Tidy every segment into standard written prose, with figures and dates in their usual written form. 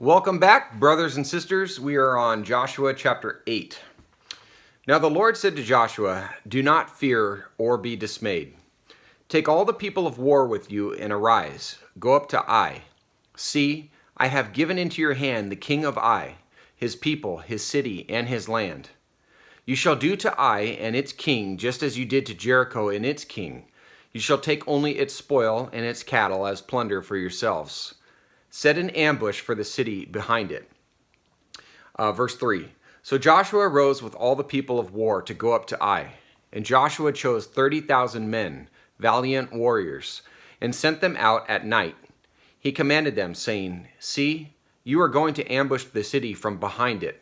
Welcome back, brothers and sisters. We are on Joshua chapter 8. Now the Lord said to Joshua, "Do not fear or be dismayed. Take all the people of war with you and arise. Go up to Ai. See, I have given into your hand the king of Ai, his people, his city, and his land. You shall do to Ai and its king just as you did to Jericho and its king. You shall take only its spoil and its cattle as plunder for yourselves. Set an ambush for the city behind it." Verse 3. So Joshua rose with all the people of war to go up to Ai. And Joshua chose 30,000 men, valiant warriors, and sent them out at night. He commanded them, saying, "See, you are going to ambush the city from behind it.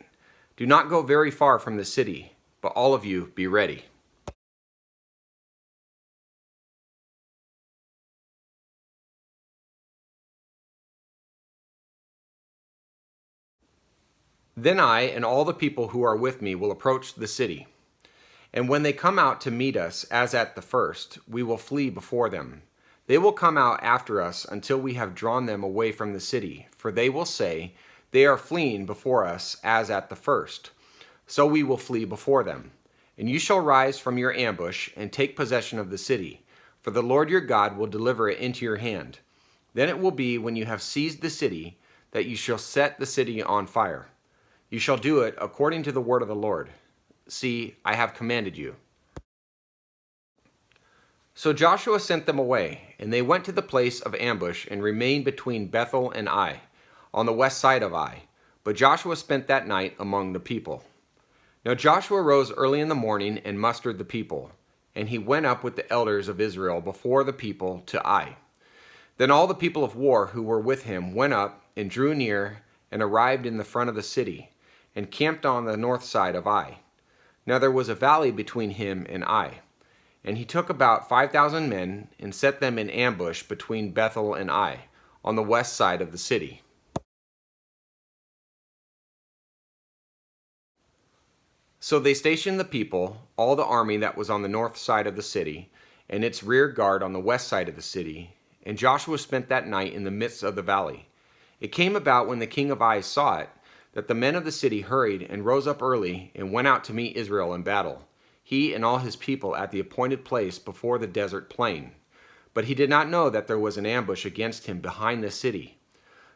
Do not go very far from the city, but all of you be ready." Then I and all the people who are with me will approach the city. And when they come out to meet us as at the first, we will flee before them. They will come out after us until we have drawn them away from the city, for they will say, "They are fleeing before us as at the first." So we will flee before them. And you shall rise from your ambush and take possession of the city, for the Lord your God will deliver it into your hand. Then it will be when you have seized the city that you shall set the city on fire. You shall do it according to the word of the Lord. See, I have commanded you. So Joshua sent them away, and they went to the place of ambush and remained between Bethel and Ai, on the west side of Ai. But Joshua spent that night among the people. Now Joshua rose early in the morning and mustered the people, and he went up with the elders of Israel before the people to Ai. Then all the people of war who were with him went up and drew near and arrived in the front of the city, and camped on the north side of Ai. Now there was a valley between him and Ai. And he took about 5,000 men and set them in ambush between Bethel and Ai, on the west side of the city. So they stationed the people, all the army that was on the north side of the city, and its rear guard on the west side of the city. And Joshua spent that night in the midst of the valley. It came about when the king of Ai saw it, that the men of the city hurried and rose up early and went out to meet Israel in battle, he and all his people at the appointed place before the desert plain. But he did not know that there was an ambush against him behind the city.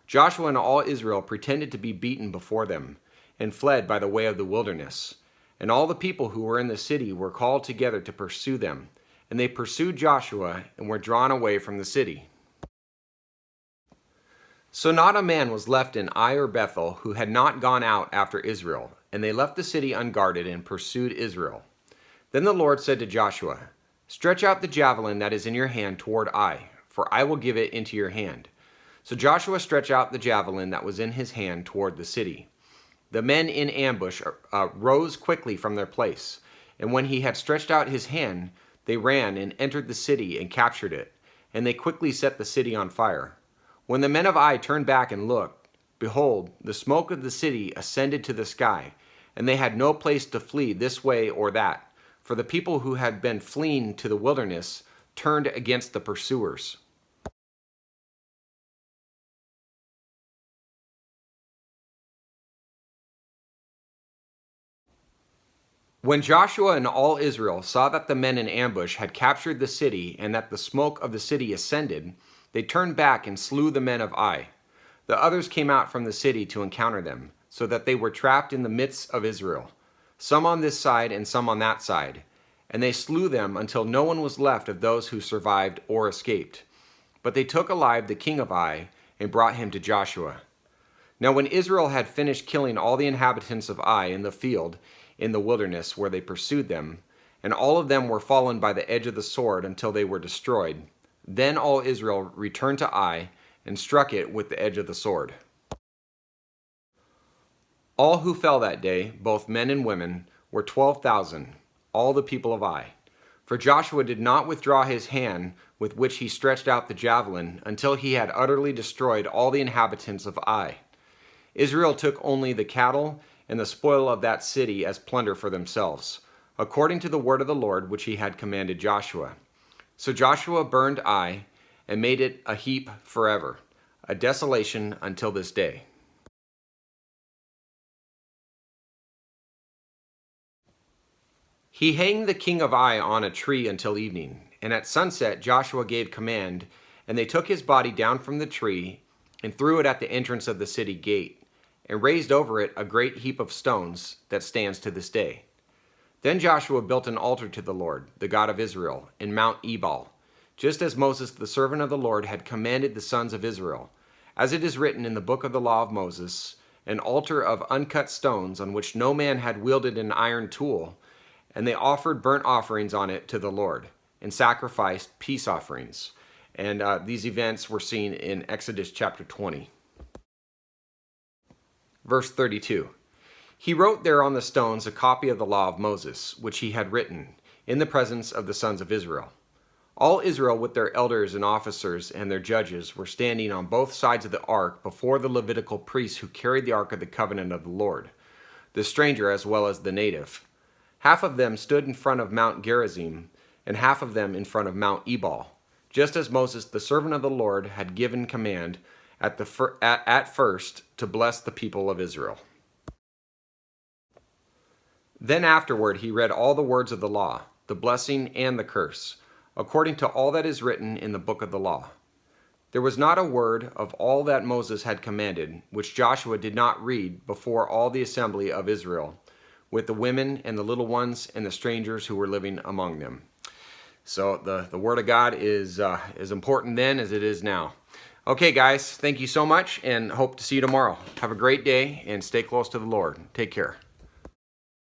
Joshua and all Israel pretended to be beaten before them, and fled by the way of the wilderness. And all the people who were in the city were called together to pursue them, and they pursued Joshua and were drawn away from the city. So not a man was left in Ai or Bethel who had not gone out after Israel, and they left the city unguarded and pursued Israel. Then the Lord said to Joshua, "Stretch out the javelin that is in your hand toward Ai, for I will give it into your hand." So Joshua stretched out the javelin that was in his hand toward the city. The men in ambush rose quickly from their place, and when he had stretched out his hand, they ran and entered the city and captured it, and they quickly set the city on fire. When the men of Ai turned back and looked, behold, the smoke of the city ascended to the sky, and they had no place to flee this way or that, for the people who had been fleeing to the wilderness turned against the pursuers. When Joshua and all Israel saw that the men in ambush had captured the city and that the smoke of the city ascended, they turned back and slew the men of Ai. The others came out from the city to encounter them, so that they were trapped in the midst of Israel, some on this side and some on that side. And they slew them until no one was left of those who survived or escaped. But they took alive the king of Ai and brought him to Joshua. Now when Israel had finished killing all the inhabitants of Ai in the field in the wilderness where they pursued them, and all of them were fallen by the edge of the sword until they were destroyed, then all Israel returned to Ai and struck it with the edge of the sword. All who fell that day, both men and women, were 12,000, all the people of Ai. For Joshua did not withdraw his hand with which he stretched out the javelin until he had utterly destroyed all the inhabitants of Ai. Israel took only the cattle and the spoil of that city as plunder for themselves, according to the word of the Lord which he had commanded Joshua. So Joshua burned Ai and made it a heap forever, a desolation until this day. He hanged the king of Ai on a tree until evening, and at sunset Joshua gave command, and they took his body down from the tree and threw it at the entrance of the city gate, and raised over it a great heap of stones that stands to this day. Then Joshua built an altar to the Lord, the God of Israel, in Mount Ebal, just as Moses the servant of the Lord had commanded the sons of Israel, as it is written in the book of the law of Moses, an altar of uncut stones on which no man had wielded an iron tool, and they offered burnt offerings on it to the Lord, and sacrificed peace offerings. And these events were seen in Exodus chapter 20. Verse 32. He wrote there on the stones a copy of the law of Moses, which he had written, in the presence of the sons of Israel. All Israel with their elders and officers and their judges were standing on both sides of the ark before the Levitical priests who carried the ark of the covenant of the Lord, the stranger as well as the native. Half of them stood in front of Mount Gerizim, and half of them in front of Mount Ebal, just as Moses, the servant of the Lord, had given command at first to bless the people of Israel. Then afterward he read all the words of the law, the blessing and the curse, according to all that is written in the book of the law. There was not a word of all that Moses had commanded, which Joshua did not read before all the assembly of Israel, with the women and the little ones and the strangers who were living among them. So the word of God is as important then as it is now. Okay, guys, thank you so much, and hope to see you tomorrow. Have a great day, and stay close to the Lord. Take care.